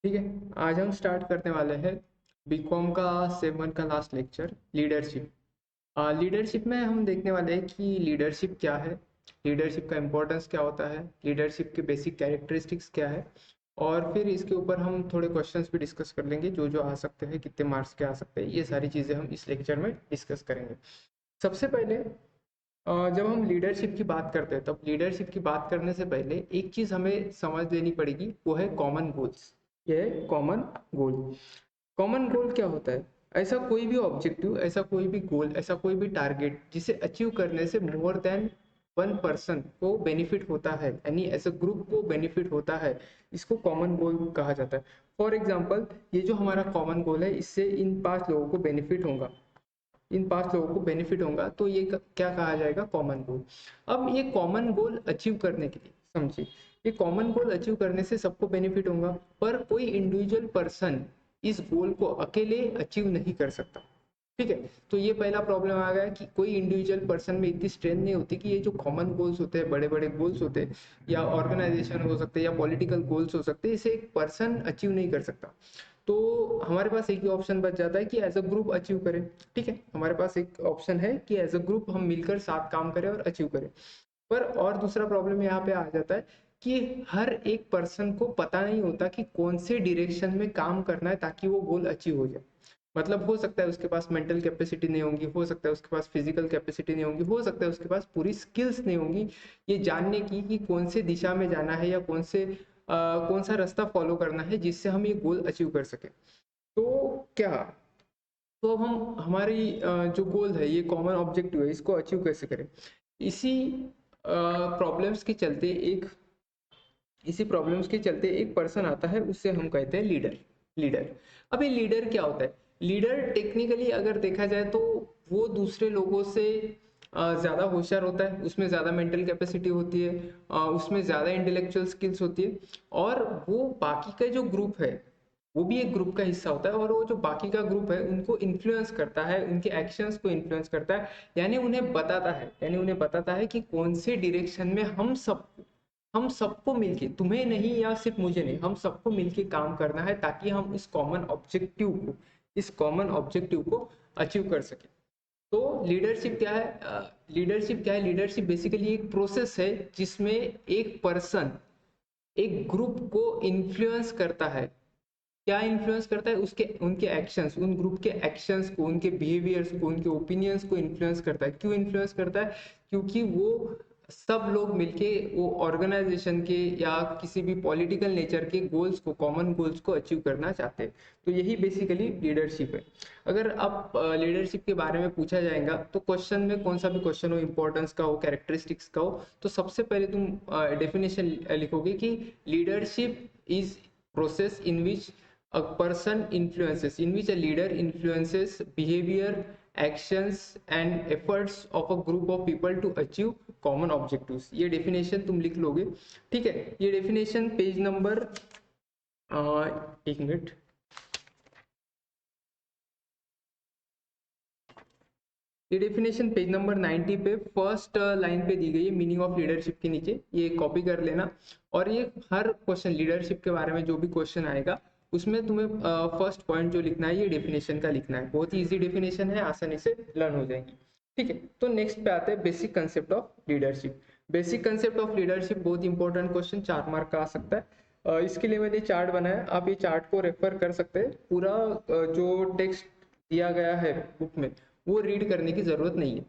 ठीक है, आज हम स्टार्ट करने वाले हैं बीकॉम का सेम वन का लास्ट लेक्चर लीडरशिप। लीडरशिप में हम देखने वाले हैं कि लीडरशिप क्या है, लीडरशिप का इम्पोर्टेंस क्या होता है, लीडरशिप के बेसिक कैरेक्टरिस्टिक्स क्या है, और फिर इसके ऊपर हम थोड़े क्वेश्चंस भी डिस्कस कर लेंगे जो जो आ सकते हैं, कितने मार्क्स के आ सकते हैं, ये सारी चीज़ें हम इस लेक्चर में डिस्कस करेंगे। सबसे पहले जब हम लीडरशिप की बात करते हैं तब लीडरशिप की बात करने से पहले एक चीज़ हमें समझ लेनी पड़ेगी, वो है कॉमन गोल्स। ये है कॉमन गोल। कॉमन गोल क्या होता है? ऐसा कोई भी ऑब्जेक्टिव, ऐसा कोई भी गोल, ऐसा कोई भी टारगेट जिसे अचीव करने से मोर देन वन पर्सन को बेनिफिट होता है, यानी एज अ ग्रुप को बेनिफिट होता है, इसको कॉमन गोल कहा जाता है। फॉर एग्जाम्पल, ये जो हमारा कॉमन गोल है, इससे इन 5 लोगों को बेनिफिट होगा, इन 5 लोगों को बेनिफिट होगा, तो ये क्या कहा जाएगा? Common goal. अब ये कॉमन गोल अचीव करने के लिए समझिए, ये कॉमन गोल अचीव करने से सबको बेनिफिट होगा, पर कोई इंडिविजुअल पर्सन इस गोल को अकेले अचीव नहीं कर सकता। ठीक है, तो ये पहला प्रॉब्लम आ गया कि कोई इंडिविजुअल पर्सन में इतनी स्ट्रेंथ नहीं होती कि ये जो कॉमन गोल्स होते हैं, बड़े बड़े गोल्स होते हैं, या ऑर्गेनाइजेशन हो सकते हैं या पॉलिटिकल गोल्स हो सकते हैं, इसे एक पर्सन अचीव नहीं कर सकता। तो हमारे पास एक ही ऑप्शन बच जाता है कि एज अ ग्रुप अचीव करें। ठीक है, हमारे पास एक ऑप्शन है कि एज अ ग्रुप हम मिलकर साथ काम करें और अचीव करें। पर और दूसरा प्रॉब्लम यहाँ पे आ जाता है कि हर एक पर्सन को पता नहीं होता कि कौन से डायरेक्शन में काम करना है ताकि वो गोल अचीव हो जाए। मतलब हो सकता है उसके पास मेंटल कैपेसिटी नहीं होगी, हो सकता है उसके पास फिजिकल कैपेसिटी नहीं होगी, हो सकता है उसके पास पूरी स्किल्स नहीं होंगी ये जानने की कि कौन से दिशा में जाना है या कौन सा रास्ता फॉलो करना है जिससे हम ये गोल अचीव कर सके। तो क्या, तो अब हम हमारी जो गोल है, ये कॉमन ऑब्जेक्टिव है, इसको अचीव कैसे करें? इसी प्रॉब्लम्स के चलते एक इसी प्रॉब्लम्स के चलते एक पर्सन आता है, उससे हम कहते हैं लीडर। लीडर, अब ये लीडर क्या होता है? लीडर टेक्निकली अगर देखा जाए तो वो दूसरे लोगों से ज़्यादा होशियार होता है, उसमें ज़्यादा मेंटल कैपेसिटी होती है, उसमें ज़्यादा इंटेलेक्चुअल स्किल्स होती है, और वो बाकी का जो ग्रुप है, वो भी एक ग्रुप का हिस्सा होता है, और वो जो बाकी का ग्रुप है उनको इन्फ्लुएंस करता है, उनके एक्शंस को इन्फ्लुएंस करता है, यानी उन्हें बताता है कि कौन से डायरेक्शन में हम सबको मिलके, तुम्हें नहीं या सिर्फ मुझे नहीं, हम सबको मिलके काम करना है ताकि हम इस कॉमन ऑब्जेक्टिव को अचीव कर सके। तो लीडरशिप क्या है? लीडरशिप बेसिकली एक प्रोसेस है जिसमें एक पर्सन एक ग्रुप को इन्फ्लुएंस करता है। क्या इन्फ्लुएंस करता है? उसके उनके एक्शंस, उन ग्रुप के एक्शंस को, उनके बिहेवियर्स को, उनके ओपिनियंस को इन्फ्लुएंस करता है। क्यों इन्फ्लुएंस करता है? क्योंकि वो सब लोग मिलके वो ऑर्गेनाइजेशन के या किसी भी पॉलिटिकल नेचर के गोल्स को, कॉमन गोल्स को अचीव करना चाहते हैं। तो यही बेसिकली लीडरशिप है। अगर अब लीडरशिप के बारे में पूछा जाएगा तो क्वेश्चन में कौन सा भी क्वेश्चन हो, इंपॉर्टेंस का हो, कैरेक्टरिस्टिक्स का हो, तो सबसे पहले तुम डेफिनेशन लिखोगे कि leadership is process in which a person influences in which a leader influences behavior, actions and efforts of a group of people to achieve common objectives। ये डेफिनेशन तुम लिख लोगे। ठीक है, ये डेफिनेशन पेज नंबर, एक मिनट, ये definition page number 90 पे फर्स्ट लाइन पे दी गई है, मीनिंग ऑफ लीडरशिप के नीचे, ये कॉपी कर लेना। और ये हर क्वेश्चन लीडरशिप के बारे में जो भी क्वेश्चन आएगा उसमें तुम्हें फर्स्ट पॉइंट जो लिखना है ये डेफिनेशन का लिखना है। बहुत ही इजी डेफिनेशन है, आसानी से लर्न हो जाएगी। ठीक है, तो नेक्स्ट पे आते हैं basic concept of leadership. Basic concept of leadership बहुत इंपॉर्टेंट क्वेश्चन, 4 मार्क का आ सकता है। इसके लिए मैंने चार्ट बनाया, आप ये चार्ट को रेफर कर सकते हैं। पूरा जो टेक्स्ट दिया गया है बुक में वो रीड करने की जरूरत नहीं है।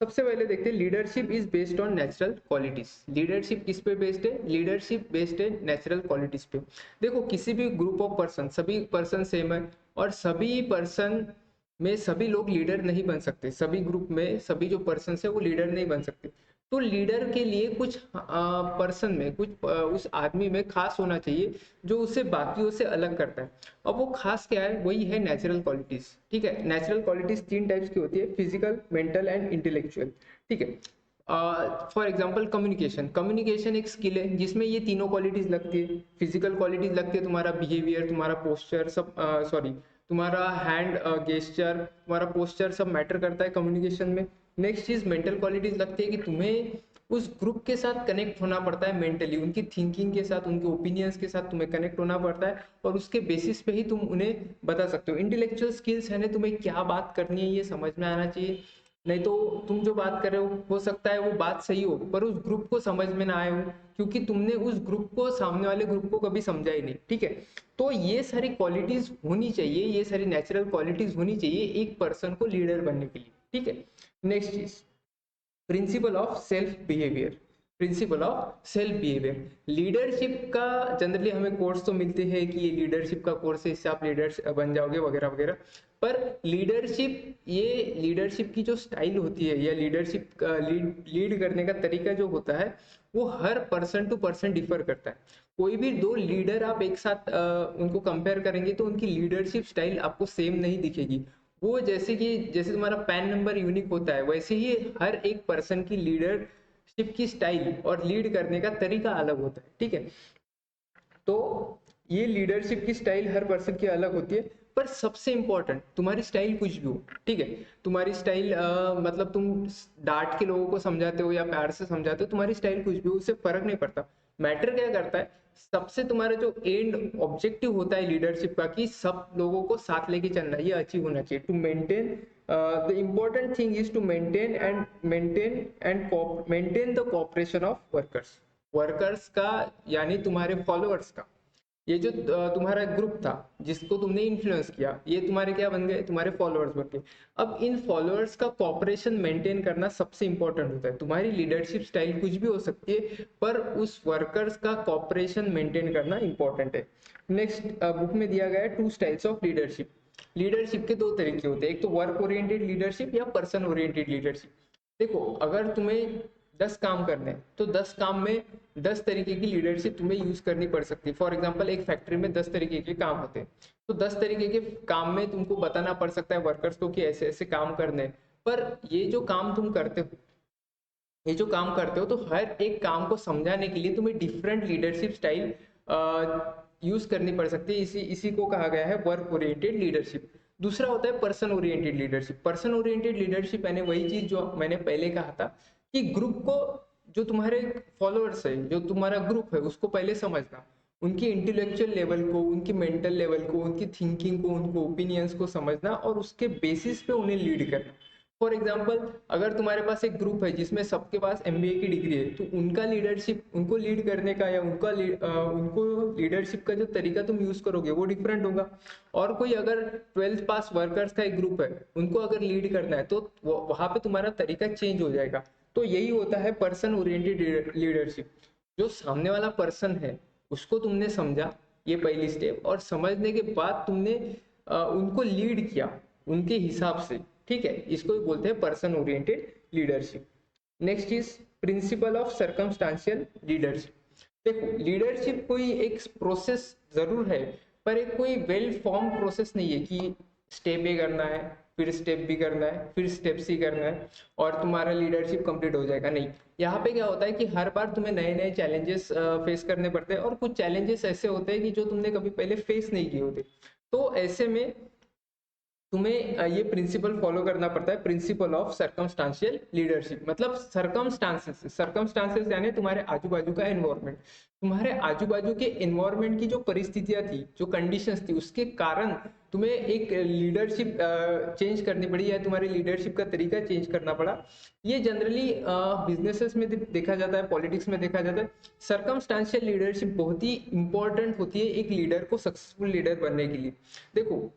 सबसे पहले देखते हैं, leadership is based on natural qualities. Leadership किस पे बेस्ड है? लीडरशिप बेस्ड है नेचुरल क्वालिटीज पे। देखो, किसी भी ग्रुप ऑफ पर्सन, सभी पर्सन सेम है, और सभी पर्सन में सभी लोग लीडर नहीं बन सकते, सभी ग्रुप में सभी जो पर्सन है वो लीडर नहीं बन सकते। तो लीडर के लिए कुछ पर्सन में, कुछ उस आदमी में खास होना चाहिए जो उसे बाकियों से अलग करता है। अब वो खास क्या है? वही है नेचुरल क्वालिटीज। ठीक है, नेचुरल क्वालिटीज 3 टाइप्स की होती है, फिजिकल, मेंटल एंड इंटेलेक्चुअल। ठीक है, फॉर एग्जाम्पल कम्युनिकेशन। कम्युनिकेशन एक स्किल है जिसमें ये तीनों क्वालिटीज लगती है। फिजिकल क्वालिटीज लगती है, तुम्हारा बिहेवियर, तुम्हारा पोस्चर सब, सॉरी, तुम्हारा हैंड गेस्चर, तुम्हारा पोस्चर सब मैटर करता है कम्युनिकेशन में। नेक्स्ट चीज मेंटल क्वालिटीज लगती है कि तुम्हें उस ग्रुप के साथ कनेक्ट होना पड़ता है मेंटली, उनकी थिंकिंग के साथ, उनके ओपिनियंस के साथ तुम्हें कनेक्ट होना पड़ता है, और उसके बेसिस पे ही तुम उन्हें बता सकते हो। इंटेलेक्चुअल स्किल्स है ना, तुम्हें क्या बात करनी है ये समझ में आना चाहिए, नहीं तो तुम जो बात कर रहे हो सकता है वो बात सही हो पर उस ग्रुप को समझ में ना आए हो, क्योंकि तुमने उस ग्रुप को, सामने वाले ग्रुप को कभी समझा ही नहीं, ठीक है। तो ये सारी क्वालिटीज होनी चाहिए, ये सारी नेचुरल क्वालिटीज होनी चाहिए एक पर्सन को लीडर बनने के लिए, ठीक है। नेक्स्ट चीज, principle of self behaviour. Principle of self behaviour, leadership का जनरली हमें कोर्स तो मिलते हैं कि ये लीडरशिप का कोर्स है, इससे आप लीडर्स बन जाओगे वगैरह वगैरह, पर लीडरशिप, ये लीडरशिप की जो स्टाइल होती है या लीडरशिप का लीड करने का तरीका जो होता है वो हर पर्सन टू पर्सन डिफर करता है। कोई भी दो लीडर आप एक साथ उनको कंपेयर करेंगे तो उनकी लीडरशिप स्टाइल आपको सेम नहीं दिखेगी। वो जैसे कि जैसे तुम्हारा पैन नंबर यूनिक होता है वैसे ही हर एक पर्सन की लीडरशिप की स्टाइल और लीड करने का तरीका अलग होता है, ठीक है। तो ये लीडरशिप की स्टाइल हर पर्सन की अलग होती है, पर सबसे इंपॉर्टेंट तुम्हारी स्टाइल कुछ भी हो, ठीक है। तुम्हारी स्टाइल मतलब तुम डांट के लोगों को समझाते हो या प्यार से समझाते हो, तुम्हारी स्टाइल कुछ भी हो, उससे फर्क नहीं पड़ता। मैटर क्या करता है, सबसे तुम्हारा जो एंड ऑब्जेक्टिव होता है लीडरशिप का, कि सब लोगों को साथ लेके चलना, ये अचीव होना चाहिए। To maintain the important thing is to maintain the cooperation of workers. Workers का यानी तुम्हारे फॉलोअर्स का, ये जो तुम्हारा ग्रुप था जिसको तुमने इन्फ्लुएंस किया, ये तुम्हारे क्या बन गए, तुम्हारे फॉलोअर्स बन गए। अब इन फॉलोअर्स का कॉपरेशन मेंटेन करना सबसे इंपॉर्टेंट होता है। तुम्हारी लीडरशिप स्टाइल कुछ भी हो सकती है पर उस वर्कर्स का कॉपरेशन मेंटेन करना इंपॉर्टेंट है। नेक्स्ट बुक में दिया गया है 2 स्टाइल्स ऑफ लीडरशिप। लीडरशिप के 2 तरीके होते हैं, एक तो वर्क ओरिएंटेड लीडरशिप या पर्सन ओरिएंटेड लीडरशिप। देखो, अगर तुम्हें 10 काम करने हैं तो 10 काम में 10 तरीके की लीडरशिप तुम्हें यूज करनी पड़ सकती है। फॉर एग्जांपल, एक फैक्ट्री में 10 तरीके के काम होते हैं, तो 10 तरीके के काम में तुमको बताना पड़ सकता है वर्कर्स को कि ऐसे ऐसे काम करने हैं। पर ये जो काम करते हो तो हर एक काम को समझाने के लिए तुम्हें डिफरेंट लीडरशिप स्टाइल यूज करनी पड़ सकती है। इसी इसी को कहा गया है वर्क ओरिएंटेड लीडरशिप। दूसरा होता है person oriented leadership. Person oriented leadership यानी वही चीज जो मैंने पहले कहा था कि ग्रुप को, जो तुम्हारे फॉलोअर्स है, जो तुम्हारा ग्रुप है, उसको पहले समझना, उनकी इंटेलेक्चुअल लेवल को, उनकी मेंटल लेवल को, उनकी थिंकिंग को, उनको ओपिनियंस को समझना और उसके बेसिस पे उन्हें लीड करना। फॉर एग्जाम्पल, अगर तुम्हारे पास एक ग्रुप है जिसमें सबके पास एमबीए की डिग्री है, तो उनका लीडरशिप, उनको लीड करने का या उनको लीडरशिप का जो तरीका तुम यूज करोगे वो डिफरेंट होगा। और कोई अगर 12th पास वर्कर्स का एक ग्रुप है, उनको अगर लीड करना है तो वहां पे तुम्हारा तरीका चेंज हो जाएगा। तो यही होता है पर्सन ओरिएंटेड लीडरशिप। जो सामने वाला पर्सन है उसको तुमने समझा, ये पहली स्टेप, और समझने के बाद तुमने उनको लीड किया उनके हिसाब से, ठीक है। इसको ही बोलते हैं person oriented leadership. Next is principle of circumstantial leadership. देखो, लीडरशिप कोई एक प्रोसेस जरूर है, पर एक कोई वेल फॉर्म प्रोसेस नहीं है कि स्टेप ए करना है, फिर स्टेप बी करना है, फिर स्टेप सी करना है और तुम्हारा लीडरशिप कंप्लीट हो जाएगा। नहीं, यहाँ पे क्या होता है कि हर बार तुम्हें नए नए चैलेंजेस फेस करने पड़ते हैं, और कुछ चैलेंजेस ऐसे होते हैं कि जो तुमने कभी पहले फेस नहीं किए होते। तो ऐसे में तुम्हें ये प्रिंसिपल फॉलो करना पड़ता है, प्रिंसिपल ऑफ सर्कमस्टांशियल लीडरशिप। मतलब सर्कमस्टांसेस यानी तुम्हारे आजू बाजू का एनवायरनमेंट, तुम्हारे आजू बाजू के एनवायरनमेंट की जो परिस्थितियां थी, जो कंडीशंस थी, उसके कारण तुम्हें एक लीडरशिप चेंज करनी पड़ी या तुम्हारे लीडरशिप का तरीका चेंज करना पड़ा। ये जनरली बिजनेसेस में देखा जाता है, पॉलिटिक्स में देखा जाता है। सर्कमस्टांशियल लीडरशिप बहुत ही इंपॉर्टेंट होती है एक लीडर को सक्सेसफुल लीडर बनने के लिए। देखो,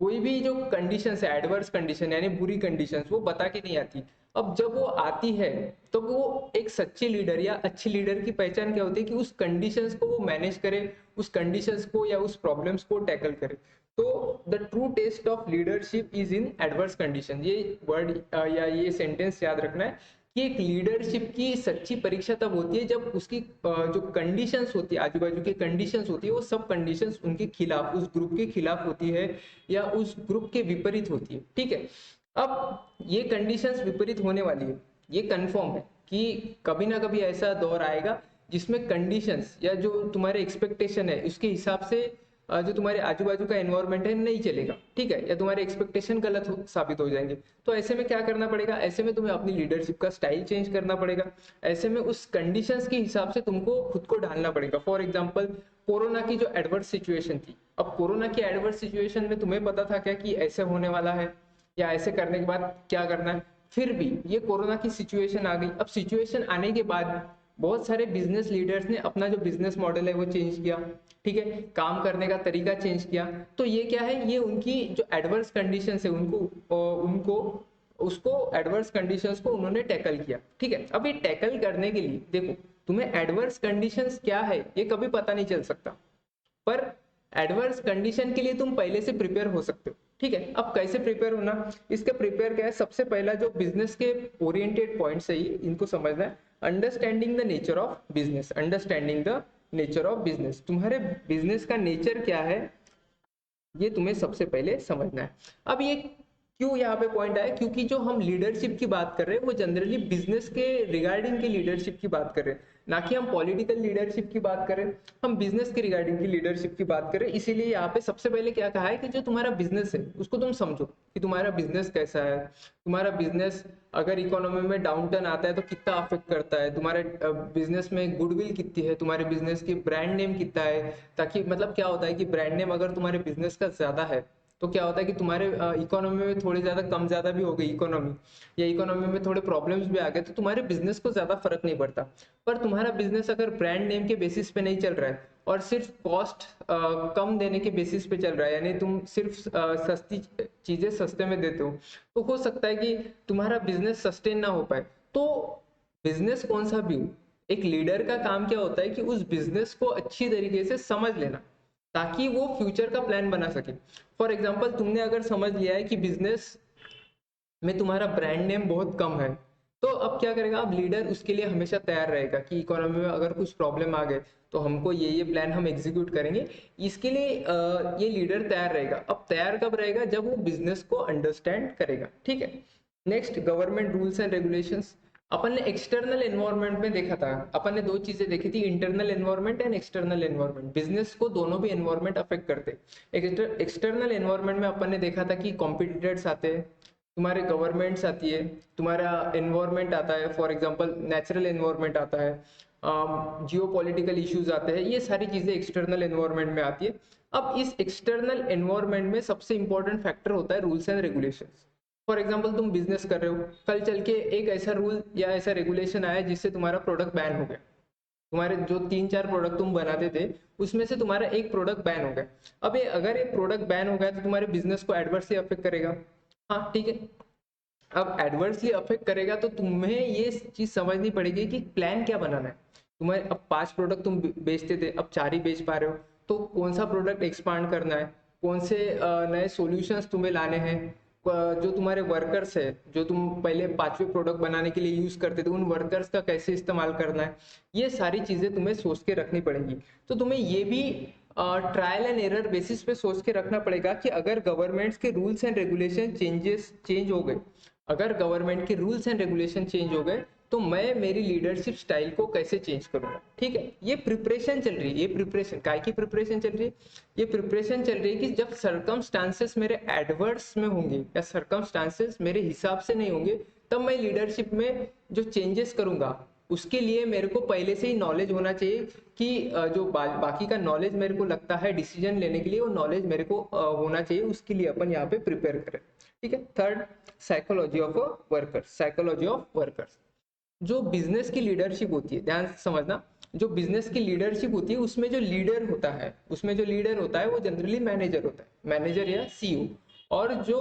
कोई भी जो कंडीशंस है, एडवर्स कंडीशन यानी बुरी कंडीशंस, वो बता के नहीं आती। अब जब वो आती है तो वो एक सच्चे लीडर या अच्छे लीडर की पहचान क्या होती है कि उस कंडीशंस को वो मैनेज करे, उस कंडीशंस को या उस प्रॉब्लम्स को टैकल करे। तो the true test of leadership is in adverse condition. ये वर्ड या ये सेंटेंस याद रखना है कि एक लीडरशिप की सच्ची परीक्षा तब होती है जब उसकी जो कंडीशंस होती है, आजू बाजू की कंडीशंस होती है, वो सब कंडीशंस उनके खिलाफ, उस ग्रुप के खिलाफ होती है या उस ग्रुप के विपरीत होती है, ठीक है। अब ये कंडीशंस विपरीत होने वाली है, ये कंफर्म है कि कभी ना कभी ऐसा दौर आएगा जिसमें कंडीशंस या जो तुम्हारे एक्सपेक्टेशन है उसके हिसाब से जो तुम्हारे आजू बाजू का एनवायरनमेंट है नहीं चलेगा, ठीक है, या तुम्हारे एक्सपेक्टेशन गलत साबित हो जाएंगे। तो ऐसे में क्या करना पड़ेगा, ऐसे में तुम्हें अपनी लीडरशिप का स्टाइल चेंज करना पड़ेगा। ऐसे में उस कंडीशंस के हिसाब से तुमको खुद को ढालना पड़ेगा। फॉर एग्जाम्पल कोरोना की जो एडवर्स सिचुएशन थी, अब कोरोना की एडवर्स सिचुएशन में तुम्हें पता था क्या कि ऐसे होने वाला है या ऐसे करने के बाद क्या करना है, फिर भी ये कोरोना की सिचुएशन आ गई। अब सिचुएशन आने के बाद बहुत सारे बिजनेस लीडर्स ने अपना जो बिजनेस मॉडल है वो चेंज किया, ठीक है, काम करने का तरीका चेंज किया। तो ये क्या है, ये उनकी जो एडवर्स कंडीशंस है उनको उसको एडवर्स कंडीशंस को उन्होंने टैकल किया, ठीक है। अब ये टैकल करने के लिए देखो, तुम्हें एडवर्स कंडीशंस क्या है ये कभी पता नहीं चल सकता, पर एडवर्स कंडीशन के लिए तुम पहले से प्रिपेयर हो सकते हो, ठीक है। अब कैसे प्रिपेयर होना, इसका प्रिपेयर क्या है, सबसे पहला जो बिजनेस के ओरिएंटेड पॉइंट्स है ये इनको समझना है। Understanding the nature of business, understanding the nature of business, तुम्हारे बिजनेस का नेचर क्या है ये तुम्हें सबसे पहले समझना है। अब ये क्यों यहाँ पे पॉइंट आया, क्योंकि जो हम लीडरशिप की बात कर रहे हैं वो जनरली बिजनेस के रिगार्डिंग की लीडरशिप की बात कर रहे हैं, ना कि हम पॉलिटिकल लीडरशिप की बात करें। हम बिजनेस के रिगार्डिंग की लीडरशिप की बात करें, इसीलिए यहाँ पे सबसे पहले क्या कहा है कि जो तुम्हारा बिजनेस है उसको तुम समझो कि तुम्हारा बिजनेस कैसा है। तुम्हारा बिजनेस अगर इकोनॉमी में डाउनटर्न आता है तो कितना अफेक्ट करता है, तुम्हारे बिजनेस में गुडविल कितनी है, तुम्हारे बिजनेस की ब्रांड नेम कितना है। ताकि मतलब क्या होता है कि ब्रांड नेम अगर तुम्हारे बिजनेस का ज्यादा है तो क्या होता है कि तुम्हारे इकोनॉमी में थोड़ी ज्यादा कम ज्यादा भी हो गई इकोनॉमी, या इकोनॉमी में थोड़े प्रॉब्लम्स भी आ गए तो तुम्हारे बिजनेस को ज्यादा फर्क नहीं पड़ता। पर तुम्हारा बिजनेस अगर ब्रांड नेम के बेसिस पे नहीं चल रहा है और सिर्फ कॉस्ट कम देने के बेसिस पे चल रहा है, यानी तुम सिर्फ सस्ती चीजें सस्ते में देते हो, तो हो सकता है कि तुम्हारा बिजनेस सस्टेन ना हो पाए। तो बिजनेस कौन सा भी हो, एक लीडर का काम क्या होता है कि उस बिजनेस को अच्छी तरीके से समझ लेना ताकि वो फ्यूचर का प्लान बना सके। फॉर एग्जाम्पल तुमने अगर समझ लिया है कि बिजनेस में तुम्हारा ब्रांड नेम बहुत कम है, तो अब क्या करेगा, अब लीडर उसके लिए हमेशा तैयार रहेगा कि इकोनॉमी में अगर कुछ प्रॉब्लम आ गए तो हमको ये प्लान हम एग्जीक्यूट करेंगे। इसके लिए ये लीडर तैयार रहेगा। अब तैयार कब रहेगा, जब वो बिजनेस को अंडरस्टैंड करेगा, ठीक है। Next, government rules and regulations. अपन ने एक्सटर्नल एनवायरनमेंट में देखा था, अपन ने दो चीजें देखी थी, internal environment and external environment. Business को दोनों भी एनवायरनमेंट अफेक्ट करते हैं। एक्सटर्नल एनवायरनमेंट में अपन ने देखा था कि कॉम्पिटिटर्स आते हैं, तुम्हारे गवर्नमेंट्स आती है, तुम्हारा एनवायरनमेंट आता है, फॉर एग्जांपल नेचुरल एनवायरनमेंट आता है, जियो पॉलिटिकल इश्यूज आते हैं, ये सारी चीजें एक्सटर्नल एनवायरनमेंट में आती है। अब इस एक्सटर्नल एनवायरनमेंट में सबसे इंपॉर्टेंट फैक्टर होता है rules and regulations. For example तुम बिजनेस कर रहे हो, कल चल के एक ऐसा रूल या ऐसा रेगुलेशन आया जिससे तुम्हारा प्रोडक्ट बैन हो गया, तुम्हारे जो 3-4 प्रोडक्ट तुम बनाते थे उसमें से तुम्हारा एक प्रोडक्ट बैन हो गया। अब ये अगर एक प्रोडक्ट बैन हो गया तो तुम्हारे बिजनेस को एडवर्सली अफेक्ट करेगा, हाँ ठीक है। अब एडवर्सली अफेक्ट करेगा तो तुम्हें ये चीज समझनी पड़ेगी कि प्लान क्या बनाना है। तुम्हें अब 5 प्रोडक्ट तुम बेचते थे, अब 4 ही बेच पा रहे हो, तो कौन सा प्रोडक्ट एक्सपांड करना है, कौन से नए सॉल्यूशंस तुम्हें लाने हैं, जो तुम्हारे वर्कर्स है, जो तुम पहले 5वें प्रोडक्ट बनाने के लिए यूज करते थे, उन वर्कर्स का कैसे इस्तेमाल करना है, ये सारी चीजें तुम्हें सोच के रखनी पड़ेंगी। तो तुम्हें ये भी ट्रायल एंड एरर बेसिस पे सोच के रखना पड़ेगा कि अगर गवर्नमेंट्स के रूल्स एंड रेगुलेशन चेंज हो गए, अगर गवर्नमेंट के रूल्स एंड रेगुलेशन चेंज हो गए तो मैं मेरी लीडरशिप स्टाइल को कैसे चेंज करूंगा, ठीक है। ये प्रिपरेशन चल रही है, ये प्रिपरेशन काय की प्रिपरेशन चल रही है, ये प्रिपरेशन चल रही है कि जब सरकमस्टांसेस मेरे एडवर्स में होंगे या सरकमस्टांसेस मेरे हिसाब से नहीं होंगे, तब मैं लीडरशिप में जो चेंजेस करूंगा उसके लिए मेरे को पहले से ही नॉलेज होना चाहिए कि जो बाकी का नॉलेज मेरे को लगता है डिसीजन लेने के लिए, वो नॉलेज मेरे को होना चाहिए, उसके लिए अपन यहाँ पे प्रिपेयर करें, ठीक है। Third, psychology of workers, psychology of workers. जो बिजनेस की लीडरशिप होती है, ध्यान से समझना, जो बिजनेस की लीडरशिप होती है उसमें जो लीडर होता है, उसमें जो लीडर होता है वो जनरली मैनेजर होता है, मैनेजर या सीईओ। और जो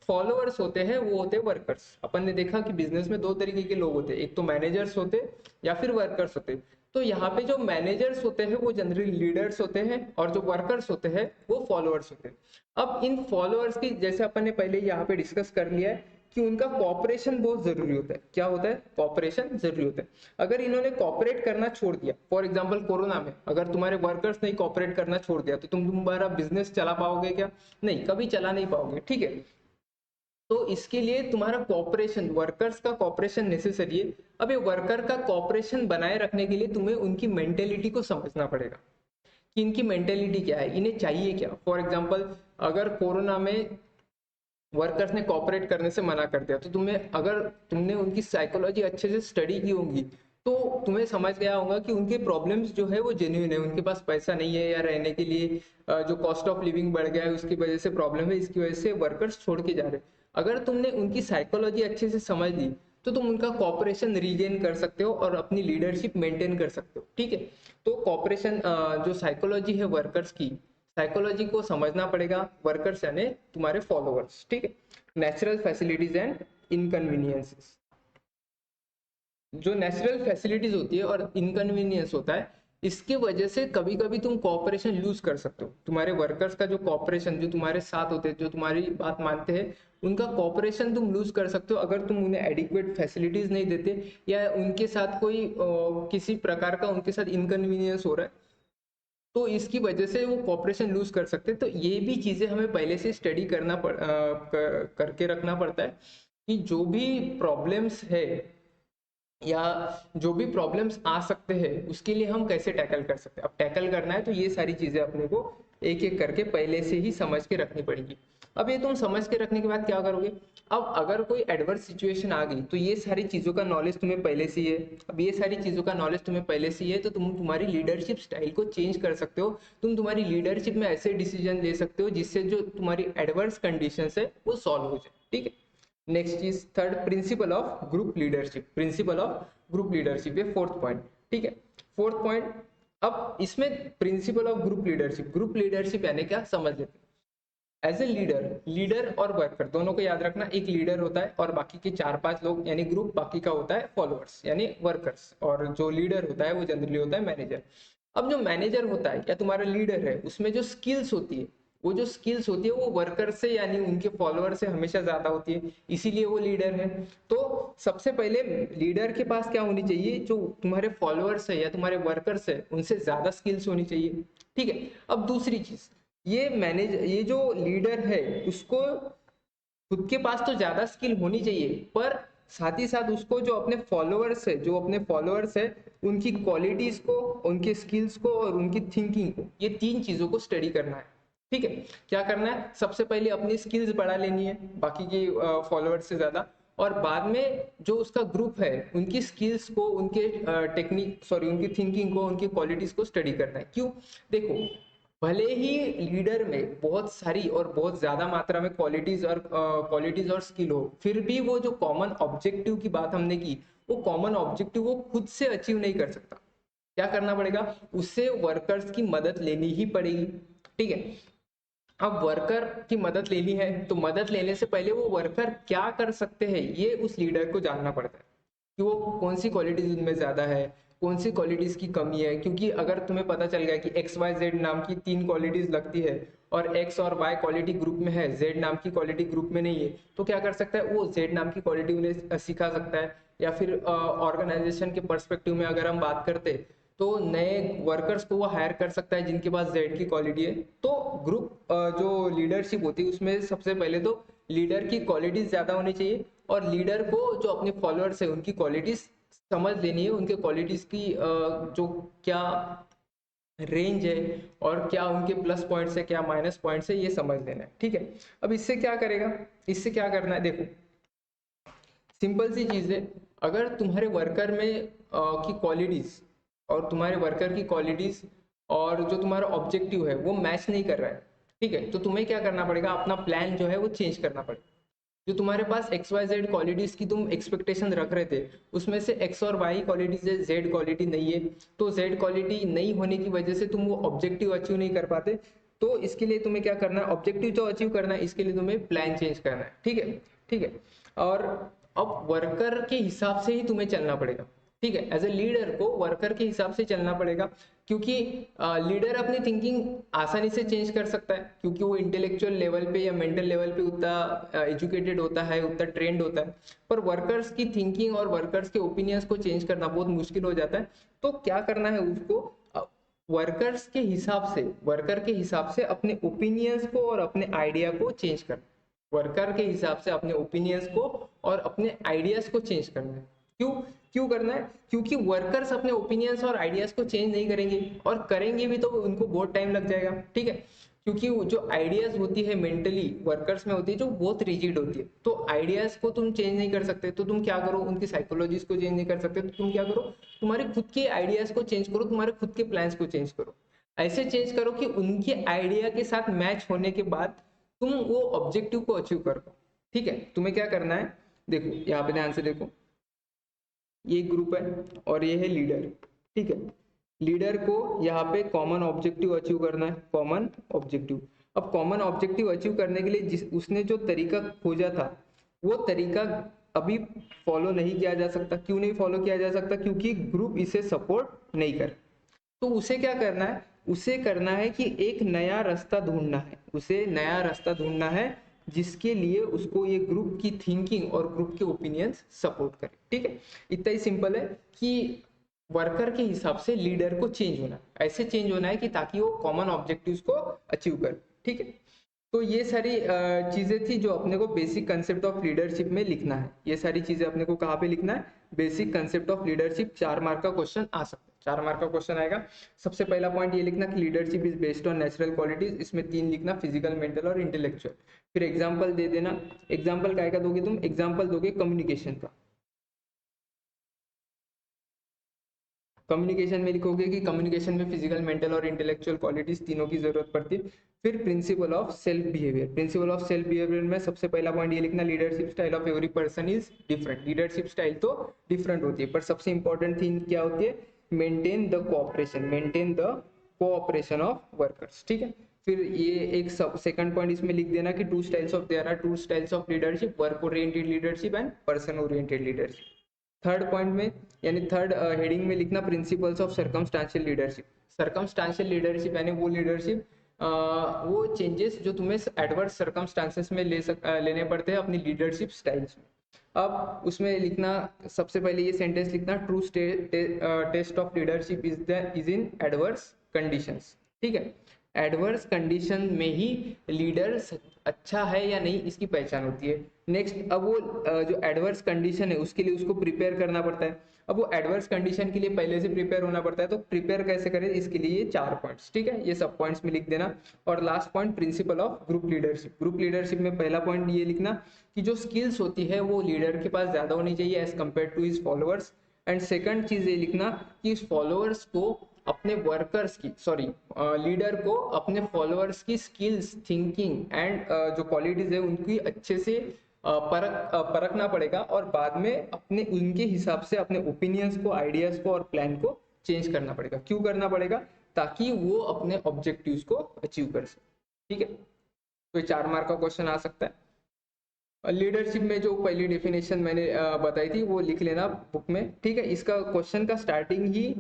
फॉलोअर्स होते हैं वो होते हैं वर्कर्स। अपन ने देखा कि बिजनेस में दो तरीके के लोग होते हैं, एक तो मैनेजर्स होते या फिर वर्कर्स होते। तो यहाँ पे जो मैनेजर्स होते हैं वो जनरली लीडर्स होते हैं और जो वर्कर्स होते हैं वो फॉलोअर्स होते हैं। अब इन फॉलोअर्स की, जैसे अपन ने पहले यहाँ पे डिस्कस कर लिया है कि उनका कॉपरेशन बहुत जरूरी होता है। क्या होता है? कॉपरेशन जरूरी होता है। अगर इन्होंने कॉपरेट करना छोड़ दिया, फॉर एग्जांपल कोरोना में अगर तुम्हारे वर्कर्स नहीं कॉपरेट करना छोड़ दिया तो तुम्हारा बिजनेस चला पाओगे क्या? नहीं, कभी चला नहीं पाओगे, ठीक है। तो इसके लिए तुम्हारा कॉपरेशन, वर्कर्स का कॉपरेशन नेसेसरी है। अब ये वर्कर का कॉपरेशन बनाए रखने के लिए तुम्हें उनकी मेंटेलिटी को समझना पड़ेगा कि इनकी मेंटेलिटी क्या है, इन्हें चाहिए क्या। फॉर एग्जांपल अगर कोरोना में वर्कर्स ने कॉपरेट करने से मना कर दिया, तो तुम्हें, अगर तुमने उनकी साइकोलॉजी अच्छे से स्टडी की होगी तो तुम्हें समझ गया होगा कि उनके प्रॉब्लम्स जो है वो जेन्युइन है। उनके पास पैसा नहीं है या रहने के लिए जो कॉस्ट ऑफ लिविंग बढ़ गया है उसकी वजह से प्रॉब्लम है, इसकी वजह से वर्कर्स छोड़ के जा रहे हैं। अगर तुमने उनकी साइकोलॉजी अच्छे से समझ ली तो तुम उनका कॉपरेशन रीगेन कर सकते हो और अपनी लीडरशिप मेंटेन कर सकते हो, ठीक है। तो कॉपरेशन, जो साइकोलॉजी है वर्कर्स की, साइकोलॉजी को समझना पड़ेगा, वर्कर्स यानी तुम्हारे फॉलोअर्स, ठीक है। नेचुरल फैसिलिटीज एंड इनकन्वीनियंसेस, जो नेचुरल फैसिलिटीज होती है और इनकन्वीनियंस होता है, इसके वजह से कभी कभी तुम कॉपरेशन लूज कर सकते हो। तुम्हारे वर्कर्स का जो कॉपरेशन, जो तुम्हारे साथ होते हैं, जो तुम्हारी बात मानते हैं, उनका कॉपरेशन तुम लूज कर सकते हो अगर तुम उन्हें एडिक्वेट फैसिलिटीज नहीं देते या उनके साथ कोई किसी प्रकार का उनके साथ इनकन्वीनियंस हो रहा है, तो इसकी वजह से वो कॉपरेशन लूज कर सकते हैं। तो ये भी चीजें हमें पहले से स्टडी करके रखना पड़ता है कि जो भी प्रॉब्लम्स है या जो भी प्रॉब्लम्स आ सकते हैं उसके लिए हम कैसे टैकल कर सकते हैं। अब टैकल करना है तो ये सारी चीजें अपने को एक एक करके पहले से ही समझ के रखनी पड़ेगी। अब ये तुम समझ के रखने के बाद क्या करोगे, अब अगर कोई एडवर्स सिचुएशन आ गई तो ये सारी चीजों का नॉलेज तुम्हें पहले से ही है। अब ये सारी चीजों का नॉलेज तुम्हें पहले से ही है तो तुम तुम्हारी लीडरशिप स्टाइल को चेंज कर सकते हो। तुम तुम्हारी लीडरशिप में ऐसे डिसीजन ले सकते हो जिससे जो तुम्हारी एडवर्स कंडीशन है वो सॉल्व हो जाए, ठीक है। Next is third, principle of group leadership. Principle of group leadership, ये फोर्थ पॉइंट, ठीक है। फोर्थ पॉइंट, अब इसमें प्रिंसिपल ऑफ ग्रुप लीडरशिप यानी क्या समझ लेते हैं। एज ए लीडर, लीडर और वर्कर दोनों को याद रखना, एक लीडर होता है और बाकी के 4-5 लोग यानी ग्रुप, बाकी का होता है फॉलोअर्स यानी वर्कर्स, और जो लीडर होता है वो जनरली होता है मैनेजर। अब जो मैनेजर होता है या तुम्हारा लीडर है, उसमें जो स्किल्स होती है, वो जो स्किल्स होती है वो वर्कर से यानी उनके फॉलोअर से हमेशा ज्यादा होती है, इसीलिए वो लीडर है। तो सबसे पहले लीडर के पास क्या होनी चाहिए, जो तुम्हारे फॉलोअर्स है या तुम्हारे वर्कर्स है उनसे ज्यादा स्किल्स होनी चाहिए, ठीक है। अब दूसरी चीज, ये जो लीडर है उसको खुद के पास तो ज्यादा स्किल होनी चाहिए, पर साथ ही साथ उसको जो अपने फॉलोअर्स है उनकी क्वालिटीज को, उनके स्किल्स को और उनकी थिंकिंग को, ये 3 चीजों को स्टडी करना है, ठीक है। क्या करना है, सबसे पहले अपनी स्किल्स बढ़ा लेनी है बाकी के फॉलोअर्स से ज्यादा, और बाद में जो उसका ग्रुप है उनकी स्किल्स को, उनके उनकी थिंकिंग को, उनकी क्वालिटीज को स्टडी करना है। क्यों, देखो, भले ही लीडर में बहुत सारी और बहुत ज्यादा मात्रा में क्वालिटीज और स्किल हो, फिर भी वो जो कॉमन ऑब्जेक्टिव की बात हमने की, वो कॉमन ऑब्जेक्टिव वो खुद से अचीव नहीं कर सकता। क्या करना पड़ेगा, उससे वर्कर्स की मदद लेनी ही पड़ेगी, ठीक है। अब वर्कर की मदद लेनी है तो मदद लेने से पहले वो वर्कर क्या कर सकते हैं ये उस लीडर को जानना पड़ता है कि वो कौन सी क्वालिटीज उनमें ज्यादा है, कौन सी क्वालिटीज की कमी है। क्योंकि अगर तुम्हें पता चल गया कि एक्स वाई जेड नाम की 3 क्वालिटीज लगती है और एक्स और वाई क्वालिटी ग्रुप में है, जेड नाम की क्वालिटी ग्रुप में नहीं है, तो क्या कर सकता है, वो जेड नाम की क्वालिटी उन्हें सिखा सकता है। या फिर ऑर्गेनाइजेशन के पर्सपेक्टिव में अगर हम बात करते तो नए वर्कर्स को वो हायर कर सकता है जिनके पास जेड की क्वालिटी है। तो ग्रुप जो लीडरशिप होती है उसमें सबसे पहले तो लीडर की क्वालिटीज ज्यादा होनी चाहिए, और लीडर को जो अपने फॉलोअर्स है उनकी क्वालिटीज समझ लेनी है, उनके क्वालिटीज की जो क्या रेंज है और क्या उनके प्लस पॉइंट्स है, क्या माइनस पॉइंट्स है, ये समझ लेना है, ठीक है। अब इससे क्या करेगा, इससे क्या करना है, देखो सिंपल सी चीज है। अगर तुम्हारे वर्कर में की क्वालिटीज और तुम्हारे वर्कर की क्वालिटीज और जो तुम्हारा ऑब्जेक्टिव है वो मैच नहीं कर रहा है, ठीक है, तो तुम्हें क्या करना पड़ेगा, अपना प्लान जो है वो चेंज करना पड़ेगा। जो तुम्हारे पास एक्स वाई जेड क्वालिटीज की तुम एक्सपेक्टेशन रख रहे थे, उसमें से एक्स और वाई क्वालिटीज है, जेड क्वालिटी नहीं है, तो जेड क्वालिटी नहीं होने की वजह से तुम वो ऑब्जेक्टिव अचीव नहीं कर पाते। तो इसके लिए तुम्हें क्या करना है, ऑब्जेक्टिव जो अचीव करना है इसके लिए तुम्हें प्लान चेंज करना है, ठीक है, ठीक है। और अब वर्कर के हिसाब से ही तुम्हें चलना पड़ेगा, ठीक है। एज ए लीडर को वर्कर के हिसाब से चलना पड़ेगा, क्योंकि लीडर अपनी थिंकिंग आसानी से चेंज कर सकता है क्योंकि वो इंटेलेक्चुअल लेवल पे या मेंटल लेवल पे उतना एजुकेटेड होता है, उतना ट्रेंड होता है। पर वर्कर्स की थिंकिंग और वर्कर्स के ओपिनियंस को चेंज करना बहुत मुश्किल हो जाता है। तो क्या करना है उसको, वर्कर के हिसाब से अपने ओपिनियंस को और अपने आइडिया को चेंज करना, वर्कर के हिसाब से अपने ओपिनियंस को और अपने आइडियाज को चेंज करना है, क्यों क्यों करना है? क्योंकि वर्कर्स अपने ओपिनियंस और आइडियाज को चेंज नहीं करेंगे, और करेंगे भी तो उनको बहुत टाइम लग जाएगा, ठीक है। क्योंकि जो आइडियाज होती है मेंटली वर्कर्स में होती है जो बहुत रिजिड होती है, तो आइडियाज को तुम चेंज नहीं कर सकते, तो तुम क्या करो, उनकी साइकोलॉजीज को चेंज नहीं कर सकते, तो तुम क्या करो, तुम्हारे खुद के आइडियाज को चेंज करो, तुम्हारे खुद के प्लान्स को चेंज करो। ऐसे चेंज करो कि उनके आइडिया के साथ मैच होने के बाद तुम वो ऑब्जेक्टिव को अचीव कर पाओ, ठीक है। तुम्हें क्या करना है, देखो यहाँ पे ध्यान से देखो, ये ग्रुप है और ये है लीडर, ठीक है। लीडर को यहाँ पे कॉमन ऑब्जेक्टिव अचीव करना है, कॉमन ऑब्जेक्टिव। अब कॉमन ऑब्जेक्टिव अचीव करने के लिए जिस उसने जो तरीका खोजा था वो तरीका अभी फॉलो नहीं किया जा सकता। क्यों नहीं फॉलो किया जा सकता? क्योंकि ग्रुप इसे सपोर्ट नहीं कर। तो उसे क्या करना है, उसे करना है कि एक नया रास्ता ढूंढना है, उसे नया रास्ता ढूंढना है जिसके लिए उसको ये ग्रुप की थिंकिंग और ग्रुप के ओपिनियंस सपोर्ट करे, ठीक है। इतना ही सिंपल है कि वर्कर के हिसाब से लीडर को चेंज होना, ऐसे चेंज होना है कि ताकि वो कॉमन ऑब्जेक्टिव्स को अचीव करे, ठीक है। तो ये सारी चीजें थी जो अपने को बेसिक कंसेप्ट ऑफ लीडरशिप में लिखना है। ये सारी चीजें अपने को कहाँ पे लिखना है, basic concept of leadership. 4 mark का क्वेश्चन आ सकता है, 4 मार्क का क्वेश्चन आएगा। सबसे पहला पॉइंट ये लिखना कि leadership is based on natural qualities, इसमें 3 लिखना, फिजिकल, मेंटल और इंटेलेक्चुअल। फिर एग्जाम्पल दे देना। एग्जाम्पल काय का दोगे तुम? एग्जाम्पल दोगे कम्युनिकेशन का। कम्युनिकेशन में लिखोगे कि कम्युनिकेशन में फिजिकल, मेंटल और इंटेलेक्चुअल क्वालिटीज तीनों की जरूरत पड़ती है। फिर principle of self behaviour. Principle of self behaviour में सबसे पहला पॉइंट ये लिखना, leadership style of every person is different. Leadership style तो डिफरेंट होती है, पर सबसे इंपॉर्टेंट थिंग क्या होती है? Maintain the cooperation, maintain the cooperation of workers, ठीक है। फिर ये एक सब सेकंड पॉइंट इसमें लिख देना कि two styles of, there are two styles of leadership, work oriented leadership and person oriented leadership. Third point में यानी थर्ड हेडिंग में लिखना, principles of circumstantial leadership. Circumstantial leadership यानी वो लीडरशिप, वो चेंजेस जो तुम्हें एडवर्स सर्कमस्टांसेस में लेने पड़ते हैं अपनी लीडरशिप स्टाइल्स में। अब उसमें लिखना, सबसे पहले ये सेंटेंस लिखना, true test of leadership is in adverse conditions, ठीक है। एडवर्स कंडीशन में ही लीडर अच्छा है या नहीं इसकी पहचान होती है। नेक्स्ट, अब वो जो एडवर्स कंडीशन है उसके लिए उसको प्रिपेयर करना पड़ता है। अब वो एडवर्स कंडीशन के लिए पहले से प्रिपेयर होना पड़ता है, तो प्रिपेयर कैसे करें इसके लिए ये 4 पॉइंट्स, ठीक है, ये सब पॉइंट्स में लिख देना। और last point, principle of group leadership. Group leadership में पहला पॉइंट ये लिखना कि जो स्किल्स होती है वो लीडर के पास ज्यादा होनी चाहिए as compare to his followers. And second चीज ये लिखना कि इस फॉलोअर्स को अपने वर्कर्स की, सॉरी, लीडर को अपने फॉलोअर्स की स्किल्स, थिंकिंग एंड जो क्वालिटीज है उनकी अच्छे से परखना पड़ेगा, और बाद में अपने उनके हिसाब से अपने ओपिनियंस को, आइडियाज को और प्लान को चेंज करना पड़ेगा। क्यों करना पड़ेगा? ताकि वो अपने ऑब्जेक्टिव्स को अचीव कर सके, ठीक है। तो 4 मार्क का क्वेश्चन आ सकता है। लीडरशिप में जो पहली डेफिनेशन मैंने बताई थी वो लिख लेना बुक में, ठीक है। इसका क्वेश्चन का स्टार्टिंग ही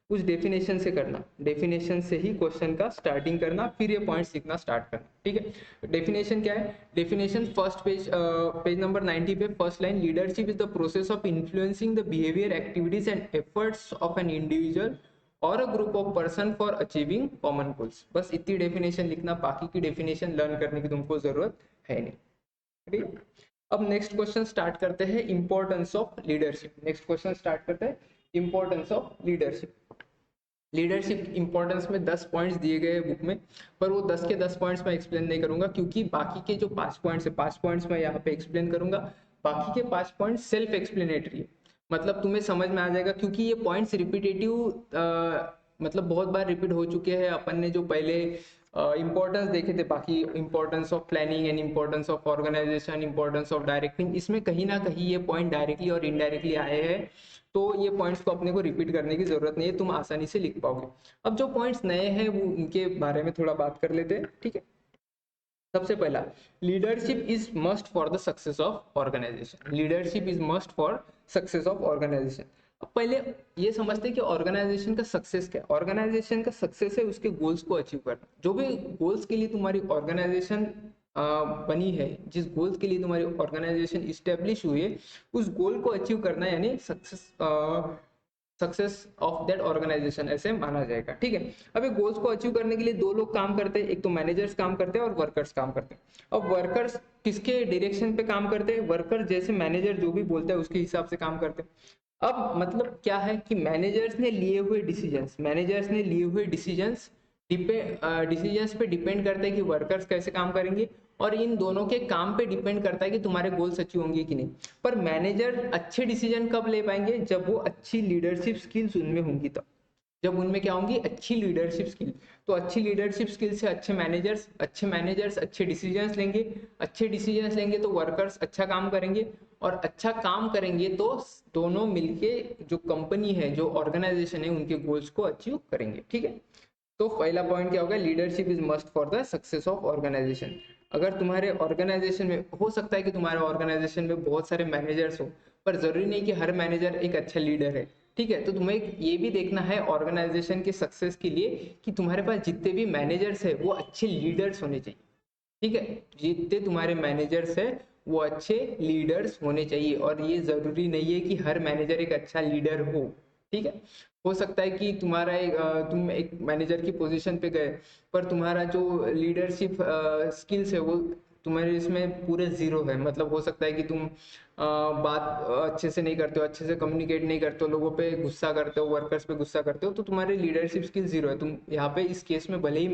उस डेफिनेशन से करना, डेफिनेशन से ही क्वेश्चन का स्टार्टिंग करना, फिर ये पॉइंट्स लिखना स्टार्ट करना, ठीक है। डेफिनेशन क्या है? Definition first page, page number 90 पे first line, leadership is the process of influencing the behaviour, activities and efforts of an individual और a group of person for achieving common goals. बस इतनी definition लिखना, बाकी की definition learn करने की तुमको जरूरत है नहीं, ठीक है। अब नेक्स्ट क्वेश्चन स्टार्ट करते हैं, importance of leadership. Next question start करते हैं, importance of leadership. Leadership importance में 10 पॉइंट्स दिए गए बुक में, पर वो 10 के 10 पॉइंट्स मैं एक्सप्लेन नहीं करूंगा, क्योंकि बाकी के जो 5 पॉइंट्स है, 5 पॉइंट्स मैं यहाँ पे एक्सप्लेन करूंगा। बाकी के 5 पॉइंट्स सेल्फ एक्सप्लेनेटरी है, मतलब तुम्हें समझ में आ जाएगा, क्योंकि ये पॉइंट्स रिपीटेटिव, मतलब बहुत बार रिपीट हो चुके हैं। अपन ने जो पहले इंपॉर्टेंस देखे थे, बाकी importance of planning and importance of organisation, importance of directing, इसमें कहीं ना कहीं ये पॉइंट डायरेक्टली और इनडायरेक्टली आए हैं, तो ये पॉइंट्स को अपने को रिपीट करने की जरूरत नहीं है, तुम आसानी से लिख पाओगे। अब जो पॉइंट्स नए हैं वो उनके बारे में थोड़ा बात कर लेते हैं, ठीक है। सबसे पहला, leadership is must for the success of organisation. Leadership is must for success of organisation. अब पहले ये समझते हैं कि ऑर्गेनाइजेशन का सक्सेस क्या है। ऑर्गेनाइजेशन का सक्सेस है उसके गोल्स को अचीव करना। जो भी गोल्स के लिए तुम्हारी ऑर्गेनाइजेशन बनी है, जिस गोल्स के लिए तुम्हारी ऑर्गेनाइजेशन इस्टेब्लिश हुई है, उस गोल को अचीव करना यानी सक्सेस ऑफ दैट ऑर्गेनाइजेशन ऐसे माना जाएगा, ठीक है। अब ये गोल्स को अचीव करने के लिए 2 लोग काम करते हैं, एक तो मैनेजर्स काम करते हैं और वर्कर्स काम करते हैं। अब वर्कर्स किसके डायरेक्शन पे काम करते हैं? वर्कर जैसे मैनेजर जो भी बोलता है उसके हिसाब से काम करते हैं। अब मतलब क्या है कि मैनेजर्स ने लिए हुए डिसीजंस पे डिपेंड करता है कि वर्कर्स कैसे काम करेंगे, और इन दोनों के काम पे डिपेंड करता है कि तुम्हारे गोल्स अचीव होंगे कि नहीं। पर मैनेजर अच्छे डिसीजन कब ले पाएंगे, जब वो अच्छी लीडरशिप स्किल्स उनमें होंगी तब। जब उनमें क्या होंगी, अच्छी लीडरशिप स्किल। तो अच्छी लीडरशिप स्किल से अच्छे मैनेजर्स अच्छे डिसीजंस लेंगे, अच्छे डिसीजंस लेंगे तो वर्कर्स अच्छा काम करेंगे, और अच्छा काम करेंगे तो दोनों मिलके जो कंपनी है, जो ऑर्गेनाइजेशन है, उनके गोल्स को अचीव करेंगे। ठीक है, तो पहला पॉइंट क्या होगा, leadership is must for the success of organisation. अगर तुम्हारे ऑर्गेनाइजेशन में, हो सकता है कि तुम्हारे ऑर्गेनाइजेशन में बहुत सारे मैनेजर्स हो, पर जरूरी नहीं कि हर मैनेजर एक अच्छा लीडर है। ठीक है, तो तुम्हें ये भी देखना है ऑर्गेनाइजेशन के सक्सेस के लिए कि तुम्हारे पास जितने भी मैनेजर्स है वो अच्छे लीडर्स होने चाहिए। ठीक है, जितने तुम्हारे मैनेजर्स है वो अच्छे लीडर्स होने चाहिए, और ये जरूरी नहीं है कि हर मैनेजर एक अच्छा लीडर हो। ठीक है, हो सकता है कि तुम एक मैनेजर की पोजीशन पे गए, पर तुम्हारा जो लीडरशिप स्किल्स है वो तुम्हारे इसमें पूरे जीरो है। मतलब हो सकता है कि तुम बात अच्छे से नहीं करते हो, अच्छे से कम्युनिकेट नहीं करते हो, लोगों पे गुस्सा करते हो, वर्कर्स पे गुस्सा करते हो, तो तुम्हारे लीडरशिप स्किल जीरो है। तुम यहाँ पे इस केस में भले ही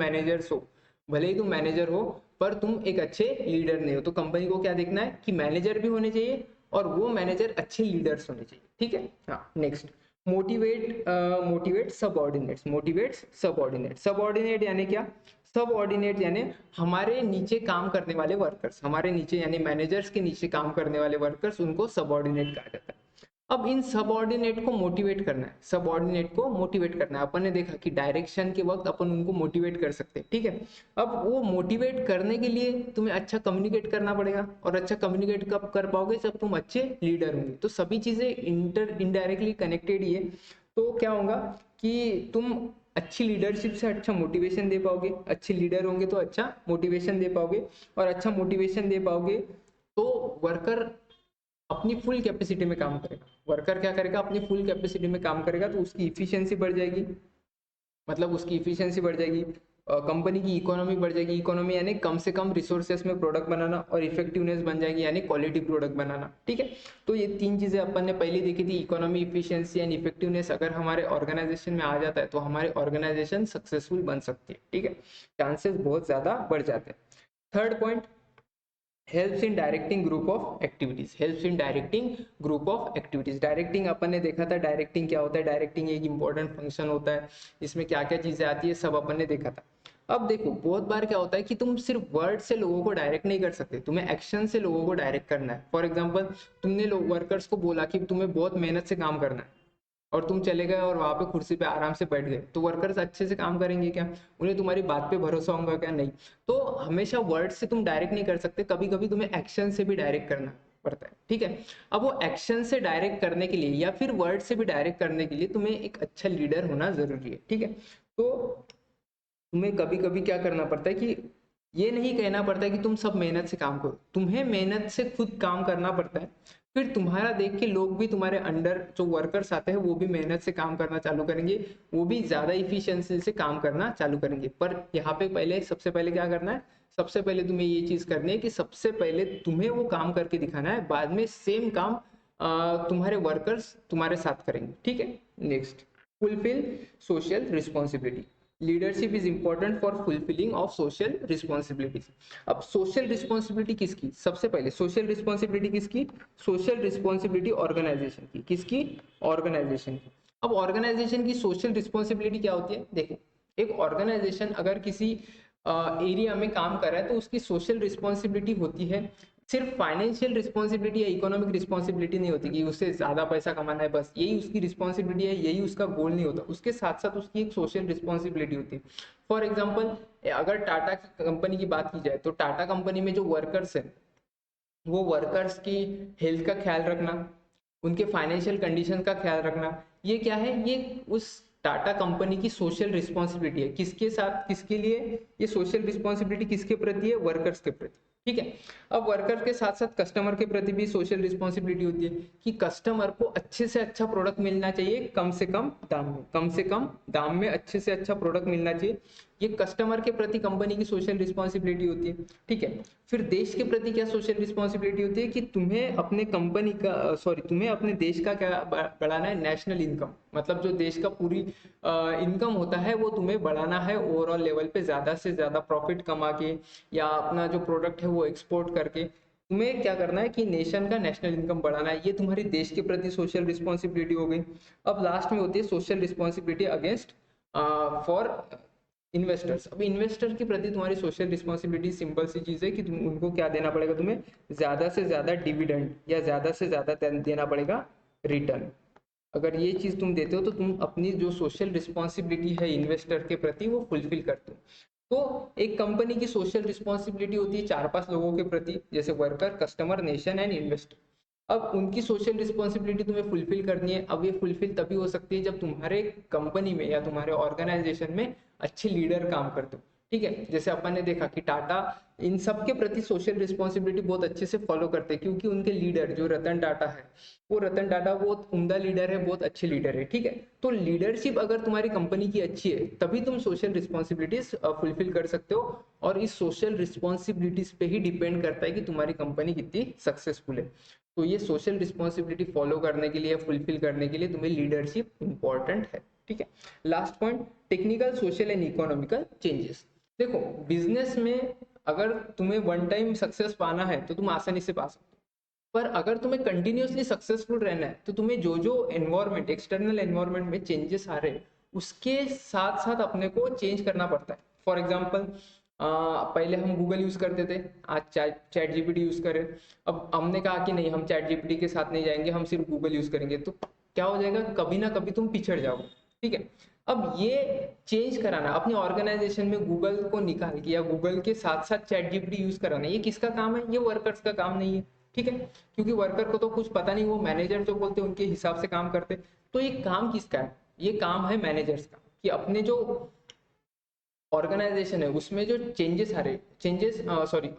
तुम मैनेजर हो, पर तुम एक अच्छे लीडर नहीं हो। तो कंपनी को क्या देखना है कि मैनेजर भी होने चाहिए, और वो मैनेजर अच्छे लीडर्स होने चाहिए। ठीक है, हाँ नेक्स्ट, सबऑर्डिनेट यानी क्या, सबऑर्डिनेट यानी हमारे नीचे काम करने वाले वर्कर्स, हमारे नीचे यानी मैनेजर्स के नीचे काम करने वाले वर्कर्स, उनको सबऑर्डिनेट कहा जाता है। अब इन सबऑर्डिनेट को मोटिवेट करना है। अपन ने देखा कि डायरेक्शन के वक्त अपन उनको मोटिवेट कर सकते हैं। ठीक है, अब वो मोटिवेट करने के लिए तुम्हें अच्छा कम्युनिकेट करना पड़ेगा, और अच्छा कम्युनिकेट कब कर पाओगे, जब तुम अच्छे लीडर होंगे। तो सभी चीजें इनडायरेक्टली कनेक्टेड ही है। तो क्या होगा कि तुम अच्छी लीडरशिप से अच्छा मोटिवेशन दे पाओगे, अच्छे लीडर होंगे तो अच्छा मोटिवेशन दे पाओगे, और अच्छा मोटिवेशन दे पाओगे तो वर्कर अपनी फुल कैपेसिटी में काम करेगा। वर्कर क्या करेगा, अपनी फुल कैपेसिटी में काम करेगा, तो उसकी इफिशियंसी बढ़ जाएगी। मतलब उसकी इफिशियंसी बढ़ जाएगी, कंपनी की इकोनॉमी बढ़ जाएगी। इकोनॉमी यानी कम से कम रिसोर्सेस में प्रोडक्ट बनाना, और इफेक्टिवनेस बन जाएगी यानी क्वालिटी प्रोडक्ट बनाना। ठीक है, तो ये तीन चीजें अपन ने पहले देखी थी, इकोनॉमी, इफिशियंसी एंड इफेक्टिवनेस। अगर हमारे ऑर्गेनाइजेशन में आ जाता है तो हमारे ऑर्गेनाइजेशन सक्सेसफुल बन सकती है। ठीक है, चांसेस बहुत ज्यादा बढ़ जाते हैं। Third point, helps in directing group of activities. Directing अपन ने देखा था, डायरेक्टिंग क्या होता है, डायरेक्टिंग एक इंपॉर्टेंट फंक्शन होता है, इसमें क्या क्या चीजें आती है सब अपन ने देखा था। अब देखो, बहुत बार क्या होता है कि तुम सिर्फ वर्ड से लोगों को डायरेक्ट नहीं कर सकते, तुम्हें एक्शन से लोगों को डायरेक्ट करना है। फॉर एग्जाम्पल, तुमने वर्कर्स को बोला कि तुम्हें बहुत मेहनत से काम करना है, और तुम चले गए और वहां पे कुर्सी पे आराम से बैठ गए, तो वर्कर्स अच्छे से काम करेंगे क्या, उन्हें तुम्हारी बात पे भरोसा होगा क्या, नहीं। तो हमेशा वर्ड से तुम डायरेक्ट नहीं कर सकते, कभी कभी तुम्हें एक्शन से भी डायरेक्ट करना पड़ता है। ठीक है, अब वो एक्शन से डायरेक्ट करने के लिए या फिर वर्ड से भी डायरेक्ट करने के लिए तुम्हें एक अच्छा लीडर होना जरूरी है। ठीक है, तो तुम्हें कभी कभी क्या करना पड़ता है कि ये नहीं कहना पड़ता है कि तुम सब मेहनत से काम करो, तुम्हें मेहनत से खुद काम करना पड़ता है। फिर तुम्हारा देख के लोग भी, तुम्हारे अंडर जो वर्कर्स आते हैं वो भी मेहनत से काम करना चालू करेंगे, वो भी ज्यादा इफिशियंसी से काम करना चालू करेंगे। पर यहाँ पे सबसे पहले क्या करना है, सबसे पहले तुम्हें ये चीज करनी है कि सबसे पहले तुम्हें वो काम करके दिखाना है, बाद में सेम काम तुम्हारे वर्कर्स तुम्हारे साथ करेंगे। ठीक है, next, fulfil social responsibility. Leadership is important for fulfilling of social responsibilities. अब सोशल रिस्पॉन्सिबिलिटी किसकी, सबसे पहले सोशल रिस्पॉन्सिबिलिटी किसकी, सोशल रिस्पॉन्सिबिलिटी ऑर्गेनाइजेशन की। किसकी, ऑर्गेनाइजेशन की। अब ऑर्गेनाइजेशन की सोशल रिस्पॉन्सिबिलिटी क्या होती है, देखो, एक ऑर्गेनाइजेशन अगर किसी एरिया में काम कर रहा है तो उसकी सोशल रिस्पॉन्सिबिलिटी होती है। सिर्फ फाइनेंशियल रिस्पॉन्सिबिलिटी या इकोनॉमिक रिस्पॉन्सिबिलिटी नहीं होती कि उससे ज्यादा पैसा कमाना है, बस यही उसकी रिस्पॉन्सिबिलिटी है, यही उसका गोल नहीं होता। उसके साथ साथ उसकी एक सोशल रिस्पॉन्सिबिलिटी होती है। फॉर एग्जाम्पल, अगर टाटा की कंपनी की बात की जाए तो टाटा कंपनी में जो वर्कर्स है, वो वर्कर्स की हेल्थ का ख्याल रखना, उनके फाइनेंशियल कंडीशन का ख्याल रखना, ये क्या है, ये उस टाटा कंपनी की सोशल रिस्पॉन्सिबिलिटी है। किसके साथ, किसके लिए, ये सोशल रिस्पॉन्सिबिलिटी किसके प्रति है, वर्कर्स के प्रति। ठीक है, अब वर्कर के साथ साथ कस्टमर के प्रति भी सोशल रिस्पॉन्सिबिलिटी होती है कि कस्टमर को अच्छे से अच्छा प्रोडक्ट मिलना चाहिए, कम से कम दाम में, अच्छे से अच्छा प्रोडक्ट मिलना चाहिए। ये कस्टमर के प्रति कंपनी की सोशल रिस्पॉन्सिबिलिटी होती है, ठीक है। फिर देश के प्रति क्या सोशल रिस्पॉन्सिबिलिटी होती है कि तुम्हें अपने कंपनी का तुम्हें अपने देश का क्या बढ़ाना है, नेशनल इनकम, मतलब जो देश का पूरी इनकम होता है वो तुम्हें बढ़ाना है ओवरऑल लेवल पे, ज्यादा से ज्यादा प्रॉफिट कमा के या अपना जो प्रोडक्ट है वो एक्सपोर्ट करके तुम्हें क्या करना है कि नेशन का नेशनल इनकम बढ़ाना है। ये तुम्हारी देश के प्रति सोशल रिस्पॉन्सिबिलिटी हो गई। अब लास्ट में होती है social responsibility against for investors. अब इन्वेस्टर के प्रति तुम्हारी सोशल रिस्पॉन्सिबिलिटी सिंपल सी चीज है कि तुम उनको क्या देना पड़ेगा, तुम्हें ज्यादा से ज्यादा डिविडेंड या ज्यादा से ज्यादा देना पड़ेगा रिटर्न। अगर ये चीज तुम देते हो तो तुम अपनी जो सोशल रिस्पॉन्सिबिलिटी है इन्वेस्टर के प्रति वो फुलफिल करते हो। तो एक कंपनी की सोशल रिस्पॉन्सिबिलिटी होती है 4-5 लोगों के प्रति, जैसे worker, customer, nation and investor. अब उनकी सोशल रिस्पॉन्सिबिलिटी तुम्हें फुलफिल करनी है। अब ये फुलफिल तभी हो सकती है जब तुम्हारे कंपनी में या तुम्हारे ऑर्गेनाइजेशन में अच्छे लीडर काम करते हो, ठीक है। जैसे अपन ने देखा कि टाटा इन सब के प्रति सोशल रिस्पॉन्सिबिलिटी बहुत अच्छे से फॉलो करते हैं, क्योंकि उनके लीडर जो रतन टाटा है, वो रतन टाटा बहुत उम्दा लीडर है, बहुत अच्छे लीडर है, ठीक है। तो लीडरशिप अगर तुम्हारी कंपनी की अच्छी है तभी तुम सोशल रिस्पॉन्सिबिलिटीज फुलफिल कर सकते हो, और इस सोशल रिस्पॉन्सिबिलिटीज पे ही डिपेंड करता है कि तुम्हारी कंपनी कितनी सक्सेसफुल है। तो ये सोशल रिस्पॉन्सिबिलिटी फॉलो करने के लिए, फुलफिल करने के लिए तुम्हें लीडरशिप इंपॉर्टेंट है, ठीक है। Last point, technical, social and economical changes. देखो बिजनेस में अगर तुम्हें वन टाइम सक्सेस पाना है तो तुम आसानी से पा सकते हो, पर अगर तुम्हें कंटिन्यूअसली सक्सेसफुल रहना है तो तुम्हें जो जो एनवायरमेंट, एक्सटर्नल एनवायरमेंट में चेंजेस आ रहे हैं उसके साथ साथ अपने को चेंज करना पड़ता है। फॉर एग्जाम्पल पहले हम गूगल यूज करते थे, आज चैट जीपीटी यूज करें। अब हमने कहा कि नहीं, हम चैट जीपीटी के साथ नहीं जाएंगे, हम सिर्फ गूगल यूज करेंगे, तो क्या हो जाएगा, कभी ना कभी तुम पिछड़ जाओगे, ठीक है। अब ये चेंज कराना अपनी ऑर्गेनाइजेशन में, गूगल को निकाल के या गूगल के साथ साथ चैट जीपीटी यूज कराना, ये किसका काम है, ये वर्कर्स का काम नहीं है, ठीक है। क्योंकि वर्कर को तो कुछ पता नहीं, वो मैनेजर जो बोलते हैं उनके हिसाब से काम करते। तो ये काम किसका है, ये काम है मैनेजर्स का, कि अपने जो ऑर्गेनाइजेशन है उसमें जो चेंजेस आ रहे,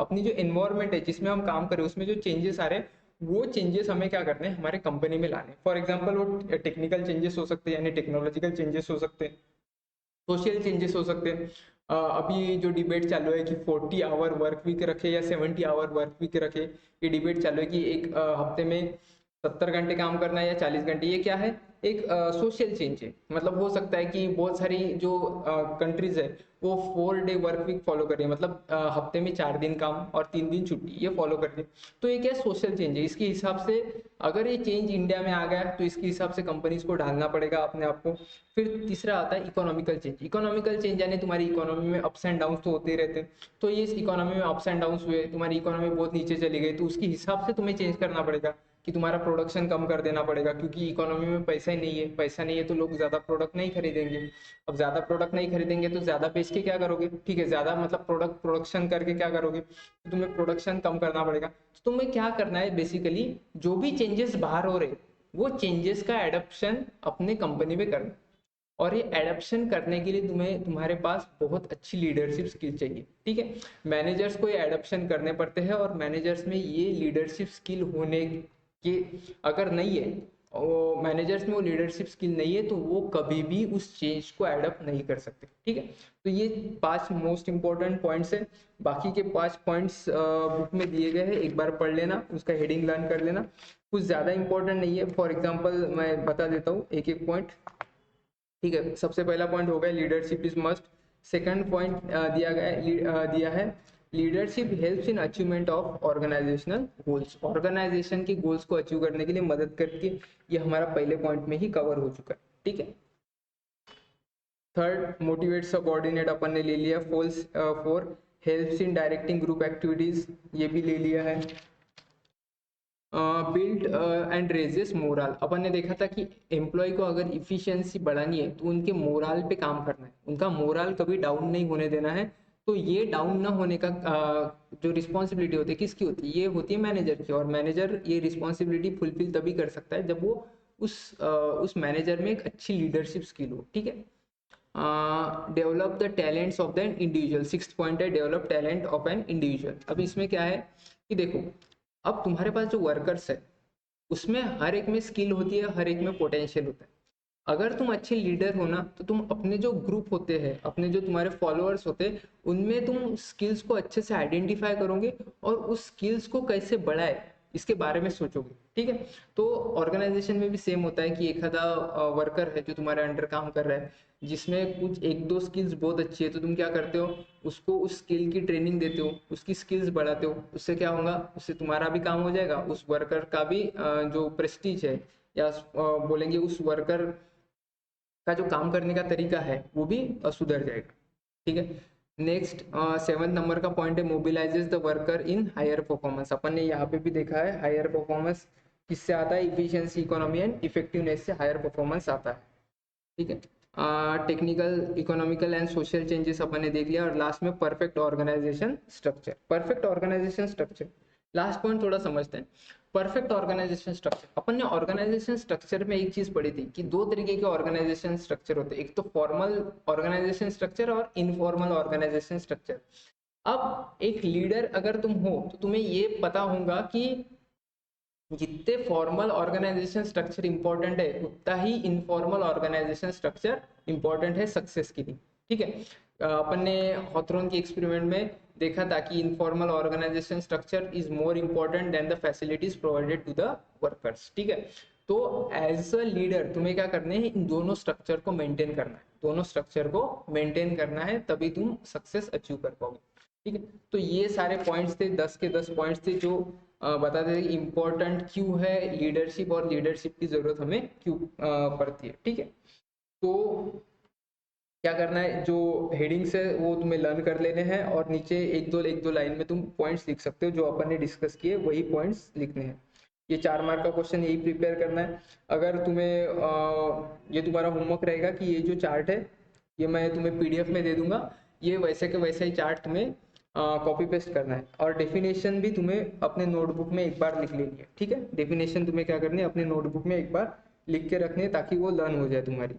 अपनी जो एनवायरमेंट है जिसमें हम काम करें उसमें जो चेंजेस आ रहे हैं, वो चेंजेस हमें क्या करने हैं, हमारे कंपनी में लाने। फॉर एग्जांपल वो टेक्निकल चेंजेस हो सकते हैं, यानी टेक्नोलॉजिकल चेंजेस हो सकते हैं, सोशल चेंजेस हो सकते हैं। अभी जो डिबेट चालू है कि 40 आवर वर्क वीक रखे या 70 आवर वर्क वीक रखे, ये डिबेट चालू है कि एक हफ्ते में 70 घंटे काम करना है या 40 घंटे। ये क्या है, एक सोशल चेंज है। मतलब हो सकता है कि बहुत सारी जो कंट्रीज है वो 4 डे वर्क वीक फॉलो कर रही है, मतलब हफ्ते में 4 दिन काम और 3 दिन छुट्टी, ये फॉलो कर रही है। तो ये क्या सोशल चेंज है। इसके हिसाब से अगर ये चेंज इंडिया में आ गया तो इसके हिसाब से कंपनीज को ढालना पड़ेगा अपने आप को। फिर तीसरा आता है इकोनॉमिकल चेंज। इकोनॉमिकल चेंज यानी तुम्हारी इकोनॉमी में अप्स एंड डाउन तो होते ही रहते हैं। तो ये इस इकोनॉमी में अप्स एंड डाउन हुए, तुम्हारी इकोनॉमी बहुत नीचे चली गई, तो उसके हिसाब से तुम्हें चेंज करना पड़ेगा कि तुम्हारा प्रोडक्शन कम कर देना पड़ेगा, क्योंकि इकोनॉमी में पैसा ही नहीं है, पैसा नहीं है तो लोग ज्यादा प्रोडक्ट नहीं खरीदेंगे। अब ज्यादा प्रोडक्ट नहीं खरीदेंगे तो ज्यादा बेच के क्या करोगे, ठीक है, ज्यादा मतलब प्रोडक्शन करके क्या करोगे, तो तुम्हें प्रोडक्शन कम करना पड़ेगा। तो तुम्हें क्या करना है, बेसिकली जो भी चेंजेस बाहर हो रहे वो चेंजेस का एडप्शन अपने कंपनी में करना। और ये एडप्शन करने के लिए तुम्हें, तुम्हारे पास बहुत अच्छी लीडरशिप स्किल चाहिए, ठीक है। मैनेजर्स को ये एडप्शन करने पड़ते हैं, और मैनेजर्स में ये लीडरशिप स्किल होने के अगर नहीं है, वो मैनेजर्स में वो लीडरशिप स्किल नहीं है, तो वो कभी भी उस चेंज को एडप्ट नहीं कर सकते, ठीक है। तो ये 5 मोस्ट इंपॉर्टेंट पॉइंट्स है। बाकी के 5 पॉइंट्स बुक में दिए गए हैं, एक बार पढ़ लेना, उसका हेडिंग लर्न कर लेना, कुछ ज्यादा इंपॉर्टेंट नहीं है। फॉर एग्जाम्पल मैं बता देता हूँ एक एक पॉइंट, ठीक है। सबसे पहला पॉइंट हो गया leadership is must. Second point दिया है leadership helps in achievement of organisational goals. Organisation के गोल्स को अचीव करने के लिए मदद करके, ये हमारा पहले पॉइंट में ही कवर हो चुका है, ठीक है। थर्ड, मोटिवेट सबऑर्डिनेट अपन ने ले लिया। Four, helps in directing group activities, ये भी ले लिया है। बिल्ड एंड रेजेस मोरल, अपन ने देखा था कि एम्प्लॉय को अगर इफिशियंसी बढ़ानी है तो उनके मोरल पे काम करना है, उनका मोरल कभी डाउन नहीं होने देना है। तो ये डाउन ना होने का जो रिस्पॉन्सिबिलिटी होती है किसकी होती है, ये होती है मैनेजर की। और मैनेजर ये रिस्पॉन्सिबिलिटी फुलफिल तभी कर सकता है जब वो उस मैनेजर में एक अच्छी लीडरशिप स्किल हो, ठीक है। Develop the talents of the individual, 6th point है develop talent of an individual. अब इसमें क्या है कि देखो, अब तुम्हारे पास जो वर्कर्स है उसमें हर एक में स्किल होती है, हर एक में पोटेंशियल होता है। अगर तुम अच्छे लीडर हो ना, तो तुम अपने जो ग्रुप होते हैं, अपने जो तुम्हारे फॉलोअर्स होते हैं, उनमें तुम स्किल्स को अच्छे से आइडेंटिफाई करोगे और उस स्किल्स को कैसे बढ़ाए इसके बारे में सोचोगे। ठीक है, तो ऑर्गेनाइजेशन में भी सेम होता है कि एक आधा वर्कर है जो तुम्हारे अंडर काम कर रहा है, जिसमें कुछ एक दो स्किल्स बहुत अच्छी है, तो तुम क्या करते हो, उसको उस स्किल की ट्रेनिंग देते हो, उसकी स्किल्स बढ़ाते हो। उससे क्या होगा, उससे तुम्हारा भी काम हो जाएगा, उस वर्कर का भी जो प्रेस्टीज है, या बोलेंगे उस वर्कर का जो काम करने का तरीका है वो भी सुधर जाएगा। ठीक है, नेक्स्ट 7th नंबर का पॉइंट है mobilises the worker in higher performance. अपन ने यहाँ पे भी देखा है हायर परफॉर्मेंस किससे आता है, इफिशियंसी, इकोनॉमी एंड इफेक्टिवनेस से हायर परफॉर्मेंस आता है। ठीक है, technical, economical and social changes अपन ने देख लिया, और लास्ट में perfect organisation structure. Perfect organisation structure, last point थोड़ा समझते हैं। परफेक्ट ऑर्गेनाइजेशन स्ट्रक्चर, अपन ने ऑर्गेनाइजेशन स्ट्रक्चर में एक चीज पढ़ी थी कि दो तरीके के ऑर्गेनाइजेशन स्ट्रक्चर होते हैं, एक तो फॉर्मल ऑर्गेनाइजेशन स्ट्रक्चर और इनफॉर्मल ऑर्गेनाइजेशन स्ट्रक्चर। अब एक लीडर अगर तुम हो तो तुम्हें ये पता होगा कि जितने फॉर्मल ऑर्गेनाइजेशन स्ट्रक्चर इंपॉर्टेंट है, उतना ही इनफॉर्मल ऑर्गेनाइजेशन स्ट्रक्चर इंपॉर्टेंट है सक्सेस के लिए। ठीक है, अपन ने हॉथरॉन के एक्सपेरिमेंट में देखा था कि informal organisation structure is more important than the facilities provided to the workers. ठीक है, तो एज अ लीडर तुम्हें क्या करने हैं, इन दोनों स्ट्रक्चर को मेंटेन करना है, दोनों स्ट्रक्चर को मेंटेन करना है, तभी तुम सक्सेस अचीव कर पाओगे। ठीक है, तो ये सारे पॉइंट्स थे, 10 के 10 पॉइंट्स थे जो बताते थे कि इम्पोर्टेंट क्यों है लीडरशिप, और लीडरशिप की जरूरत हमें क्यों पड़ती है। ठीक है, तो क्या करना है, जो हेडिंग्स है वो तुम्हें लर्न कर लेने हैं, और नीचे एक दो लाइन में तुम पॉइंट्स लिख सकते हो, जो अपन ने डिस्कस किए वही पॉइंट्स लिखने हैं। ये 4 मार्क का क्वेश्चन यही प्रिपेयर करना है। अगर तुम्हें ये तुम्हारा होमवर्क रहेगा कि ये जो चार्ट है ये मैं तुम्हें पीडीएफ में दे दूंगा, ये वैसे के वैसा ही चार्ट तुम्हें कॉपी पेस्ट करना है, और डेफिनेशन भी तुम्हें अपने नोटबुक में एक बार लिख लेनी है। ठीक है, डेफिनेशन तुम्हें क्या करनी है, अपने नोटबुक में एक बार लिख के रखनी है, ताकि वो लर्न हो जाए तुम्हारी।